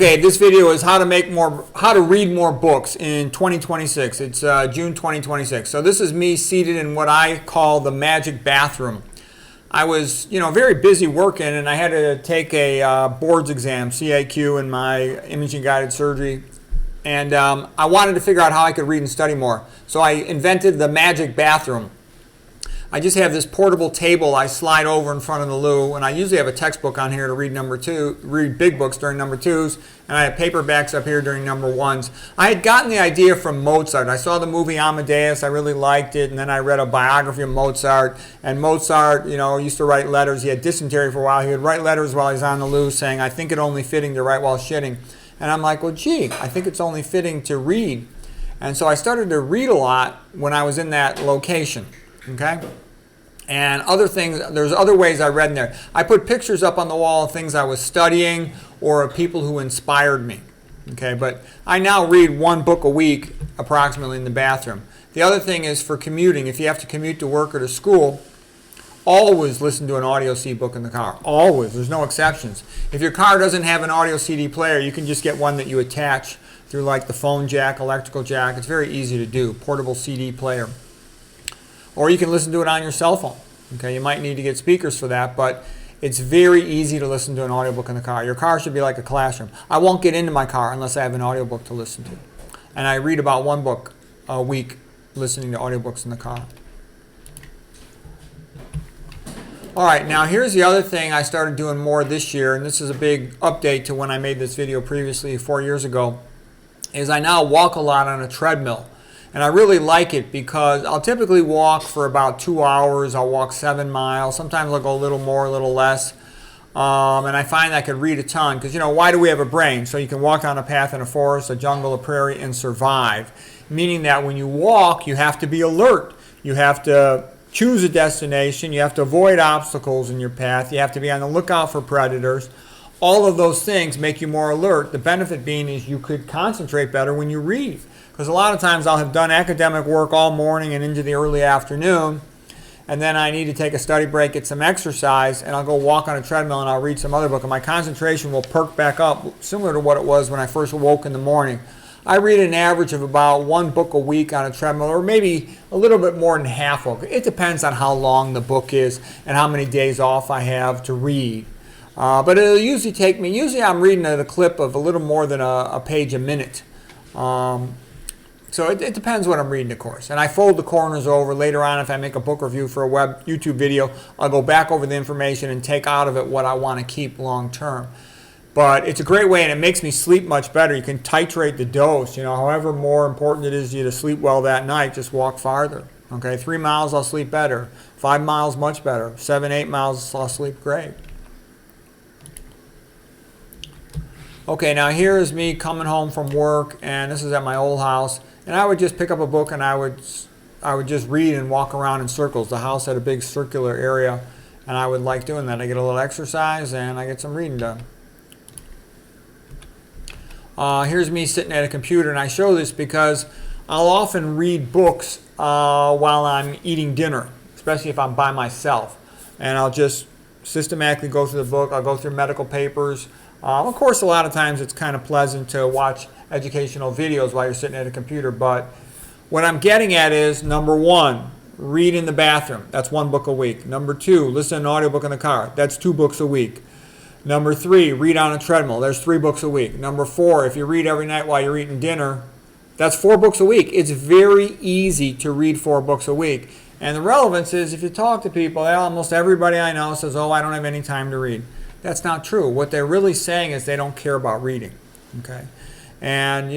Okay, this video is how to read more books in 2026. It's June 2026. So this is me seated in what I call the magic bathroom. I was, very busy working, and I had to take a boards exam, CAQ, in my imaging guided surgery, and I wanted to figure out how I could read and study more. So I invented the magic bathroom. I just have this portable table I slide over in front of the loo, and I usually have a textbook on here to read big books during number twos, and I have paperbacks up here during number ones. I had gotten the idea from Mozart. I saw the movie Amadeus, I really liked it, and then I read a biography of Mozart, and Mozart, used to write letters. He had dysentery for a while. He would write letters while he's on the loo saying, "I think it only fitting to write while shitting." And I'm like, well, gee, I think it's only fitting to read. And so I started to read a lot when I was in that location. Okay? And other things, there's other ways I read in there. I put pictures up on the wall of things I was studying or of people who inspired me. Okay, but I now read one book a week approximately in the bathroom. The other thing is for commuting. If you have to commute to work or to school, always listen to an audio CD book in the car. Always. There's no exceptions. If your car doesn't have an audio CD player, you can just get one that you attach through like the phone jack, electrical jack. It's very easy to do. Portable CD player. Or you can listen to it on your cell phone. Okay, you might need to get speakers for that, but it's very easy to listen to an audiobook in the car. Your car should be like a classroom. I won't get into my car unless I have an audiobook to listen to. And I read about one book a week listening to audiobooks in the car. All right, now here's the other thing I started doing more this year, and this is a big update to when I made this video previously 4 years ago, is I now walk a lot on a treadmill. And I really like it because I'll typically walk for about 2 hours. I'll walk 7 miles. Sometimes I'll go a little more, a little less. And I find I could read a ton because, why do we have a brain? So you can walk down a path in a forest, a jungle, a prairie, and survive. Meaning that when you walk, you have to be alert. You have to choose a destination. You have to avoid obstacles in your path. You have to be on the lookout for predators. All of those things make you more alert. The benefit being is you could concentrate better when you read. Because a lot of times I'll have done academic work all morning and into the early afternoon, and then I need to take a study break, get some exercise, and I'll go walk on a treadmill and I'll read some other book, and my concentration will perk back up, similar to what it was when I first woke in the morning. I read an average of about one book a week on a treadmill, or maybe a little bit more than half a book. It depends on how long the book is and how many days off I have to read. But it'll usually take me, I'm reading at a clip of a little more than a page a minute. So it depends what I'm reading, of course. And I fold the corners over. Later on, if I make a book review for a YouTube video, I'll go back over the information and take out of it what I want to keep long term. But it's a great way, and it makes me sleep much better. You can titrate the dose. However more important it is to you to sleep well that night, just walk farther. Okay, 3 miles, I'll sleep better. 5 miles, much better. 7, 8 miles, I'll sleep great. Okay, now here is me coming home from work, and this is at my old house. And I would just pick up a book and I would just read and walk around in circles. The house had a big circular area, and I would like doing that. I get a little exercise and I get some reading done. Here's me sitting at a computer, and I show this because I'll often read books while I'm eating dinner, especially if I'm by myself. And I'll just systematically go through the book. I'll go through medical papers. Of course, a lot of times it's kind of pleasant to watch educational videos while you're sitting at a computer, but what I'm getting at is, number one, read in the bathroom. That's 1 book a week. Number 2, listen to an audiobook in the car. That's 2 books a week. Number 3, read on a treadmill. There's 3 books a week. Number 4, if you read every night while you're eating dinner, that's 4 books a week. It's very easy to read 4 books a week. And the relevance is, if you talk to people, almost everybody I know says, oh, I don't have any time to read. That's not true. What they're really saying is they don't care about reading. Okay? And,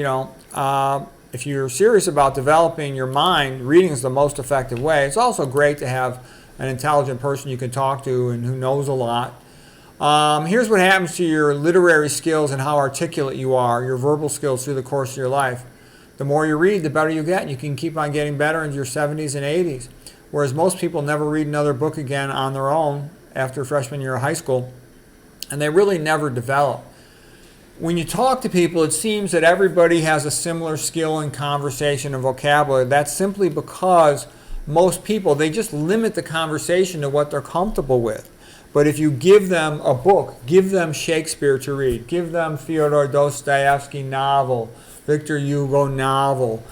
if you're serious about developing your mind, reading is the most effective way. It's also great to have an intelligent person you can talk to and who knows a lot. Here's what happens to your literary skills and how articulate you are, your verbal skills through the course of your life. The more you read, the better you get, and you can keep on getting better into your 70s and 80s. Whereas most people never read another book again on their own after freshman year of high school, and they really never develop. When you talk to people, it seems that everybody has a similar skill in conversation and vocabulary. That's simply because most people, they just limit the conversation to what they're comfortable with. But if you give them a book, give them Shakespeare to read, give them Fyodor Dostoevsky novel, Victor Hugo novel,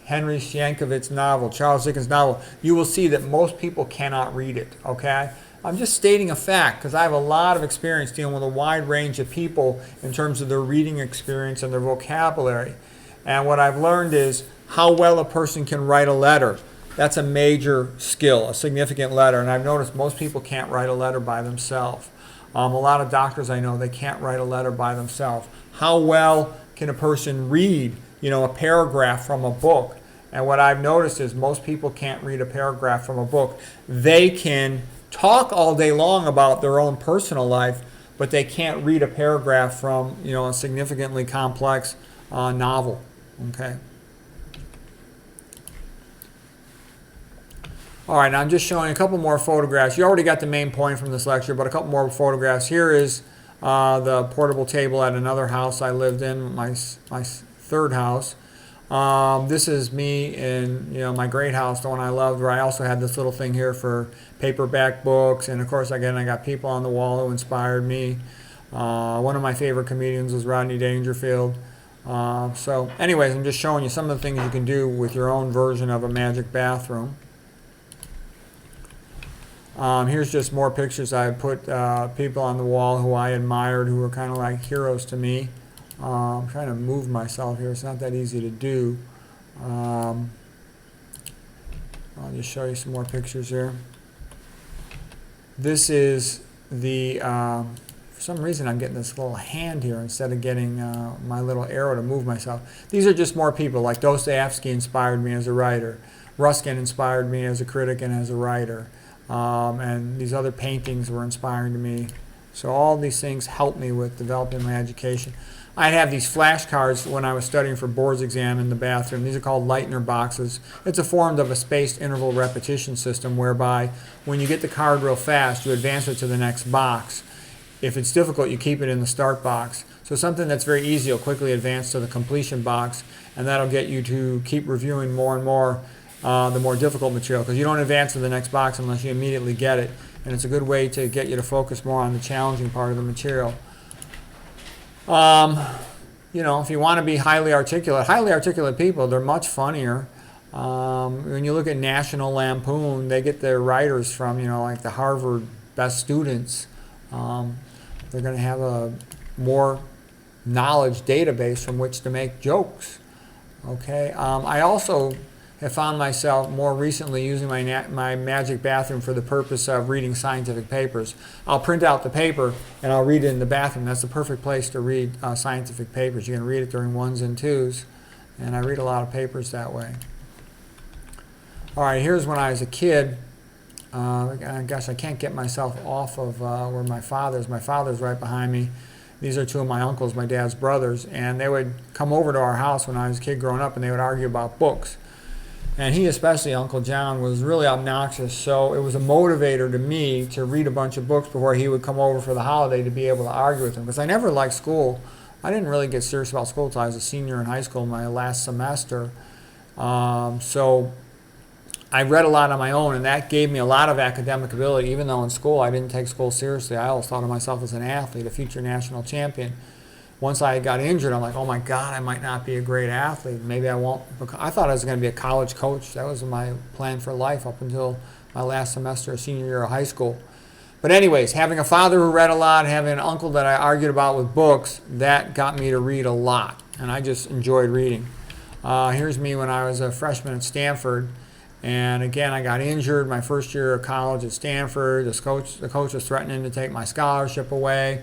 Henry Sienkiewicz novel, Charles Dickens novel, you will see that most people cannot read it, okay? I'm just stating a fact because I have a lot of experience dealing with a wide range of people in terms of their reading experience and their vocabulary. And what I've learned is how well a person can write a letter. That's a major skill, a significant letter. And I've noticed most people can't write a letter by themselves. A lot of doctors I know, they can't write a letter by themselves. How well can a person read, a paragraph from a book? And what I've noticed is most people can't read a paragraph from a book. They can talk all day long about their own personal life, but they can't read a paragraph from, a significantly complex novel. Okay. All right, now I'm just showing a couple more photographs. You already got the main point from this lecture, but a couple more photographs. Here is the portable table at another house I lived in, my third house. This is me in my great house, the one I loved, where I also had this little thing here for paperback books. And of course, again, I got people on the wall who inspired me. One of my favorite comedians was Rodney Dangerfield. So anyways, I'm just showing you some of the things you can do with your own version of a magic bathroom. Here's just more pictures. I put people on the wall who I admired, who were kind of like heroes to me. I'm trying to move myself here. It's not that easy to do. I'll just show you some more pictures here. This is the, for some reason I'm getting this little hand here instead of getting my little arrow to move myself. These are just more people, like Dostoevsky inspired me as a writer. Ruskin inspired me as a critic and as a writer. And these other paintings were inspiring to me. So all these things helped me with developing my education. I'd have these flashcards when I was studying for boards exam in the bathroom. These are called Leitner boxes. It's a form of a spaced interval repetition system whereby when you get the card real fast, you advance it to the next box. If it's difficult, you keep it in the start box. So something that's very easy will quickly advance to the completion box, and that'll get you to keep reviewing more and more the more difficult material, because you don't advance to the next box unless you immediately get it. And it's a good way to get you to focus more on the challenging part of the material. If you want to be highly articulate people, they're much funnier. When you look at National Lampoon, they get their writers from, like the Harvard best students. They're going to have a more knowledge database from which to make jokes. Okay. I also have found myself more recently using my magic bathroom for the purpose of reading scientific papers. I'll print out the paper and I'll read it in the bathroom. That's the perfect place to read scientific papers. You can read it during 1s and 2s, and I read a lot of papers that way. All right, here's when I was a kid. Gosh, I can't get myself off of where my father's. My father's right behind me. These are two of my uncles, my dad's brothers, and they would come over to our house when I was a kid growing up, and they would argue about books. And he, especially Uncle John, was really obnoxious, so it was a motivator to me to read a bunch of books before he would come over for the holiday to be able to argue with him. Because I never liked school. I didn't really get serious about school until I was a senior in high school, my last semester. So I read a lot on my own, and that gave me a lot of academic ability. Even though in school I didn't take school seriously, I always thought of myself as an athlete, a future national champion. Once I got injured, I'm like, oh my God, I might not be a great athlete. Maybe I won't. I thought I was going to be a college coach. That was my plan for life up until my last semester of senior year of high school. But anyways, having a father who read a lot, having an uncle that I argued about with books, that got me to read a lot. And I just enjoyed reading. Here's me when I was a freshman at Stanford. And again, I got injured my first year of college at Stanford. The coach was threatening to take my scholarship away.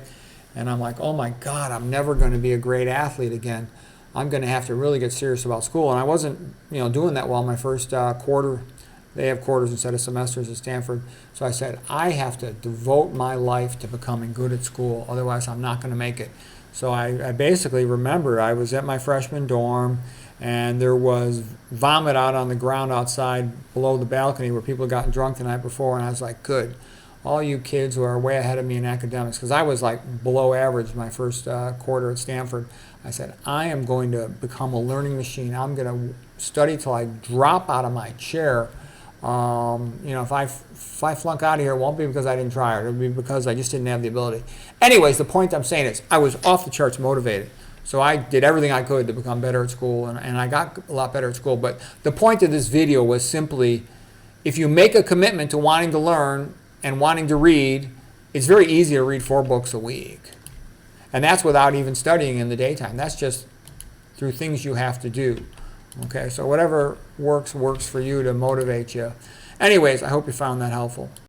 And I'm like, oh my God, I'm never going to be a great athlete again. I'm going to have to really get serious about school. And I wasn't, doing that well my first quarter. They have quarters instead of semesters at Stanford. So I said, I have to devote my life to becoming good at school. Otherwise, I'm not going to make it. So I basically remember I was at my freshman dorm, and there was vomit out on the ground outside below the balcony where people had gotten drunk the night before. And I was like, good. All you kids who are way ahead of me in academics, because I was like below average my first quarter at Stanford, I said, I am going to become a learning machine. I'm going to study till I drop out of my chair. If I flunk out of here, it won't be because I didn't try. It'll be because I just didn't have the ability. Anyways, the point I'm saying is I was off the charts motivated. So I did everything I could to become better at school, and I got a lot better at school. But the point of this video was simply, if you make a commitment to wanting to learn and wanting to read, it's very easy to read 4 books a week. And that's without even studying in the daytime. That's just through things you have to do. Okay, so whatever works for you to motivate you. Anyways, I hope you found that helpful.